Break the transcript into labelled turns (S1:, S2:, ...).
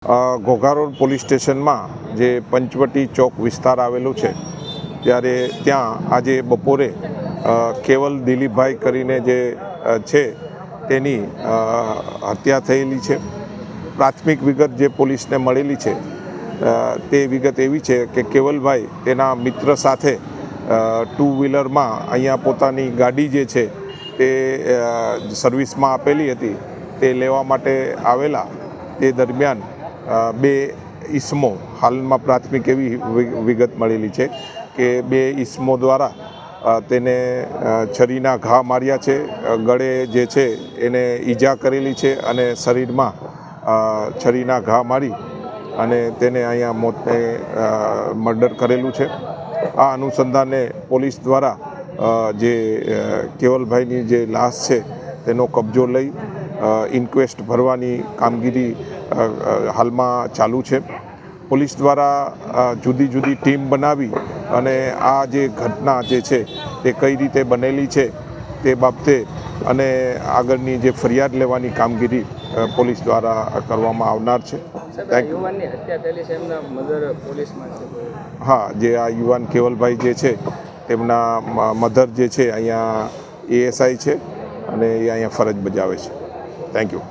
S1: Ghogha road police સ્ટેશનમાં જે પંચવટી ચોક વિસ્તાર આવેલો છે ત્યારે ત્યાં આજે બપોરે કેવલ દિલીપભાઈ કરીને જે છે તેની હત્યા થયેલી છે। પ્રાથમિક વિગત જે પોલીસને મળેલી છે તે વિગત એવી છે કે કેવલભાઈ તેના મિત્ર સાથે ટુ વ્હીલરમાં અહીંયા પોતાની ગાડી જે છે તે સર્વિસમાં આપેલી હતી તે લેવા માટે આવેલા। તે દરમિયાન બે ઈસમો હાલમાં પ્રાથમિક એવી વિગત મળેલી છે કે બે ઈસમો દ્વારા તેને છરીના ઘા માર્યા છે, ગળે જે છે એને ઈજા કરેલી છે અને શરીરમાં છરીના ઘા મારી અને તેને અહીંયા મોતને મર્ડર કરેલું છે। આ અનુસંધાને પોલીસ દ્વારા જે કેવલભાઈની જે લાશ છે તેનો કબજો લઈ ઇન્ક્વેસ્ટ ભરવાની કામગીરી હાલમાં ચાલુ છે। પોલીસ દ્વારા જુદી જુદી ટીમ બનાવી અને આ જે ઘટના જે છે તે કઈ રીતે બનેલી છે તે બાબતે અને આગળની જે ફરિયાદ લેવાની કામગીરી પોલીસ દ્વારા કરવામાં આવનાર છે। હા, જે આ યુવાન કેવલભાઈ જે છે તેમના મધર જે છે અહીંયા એએસઆઈ છે અને એ અહીંયા ફરજ બજાવે છે। Thank you.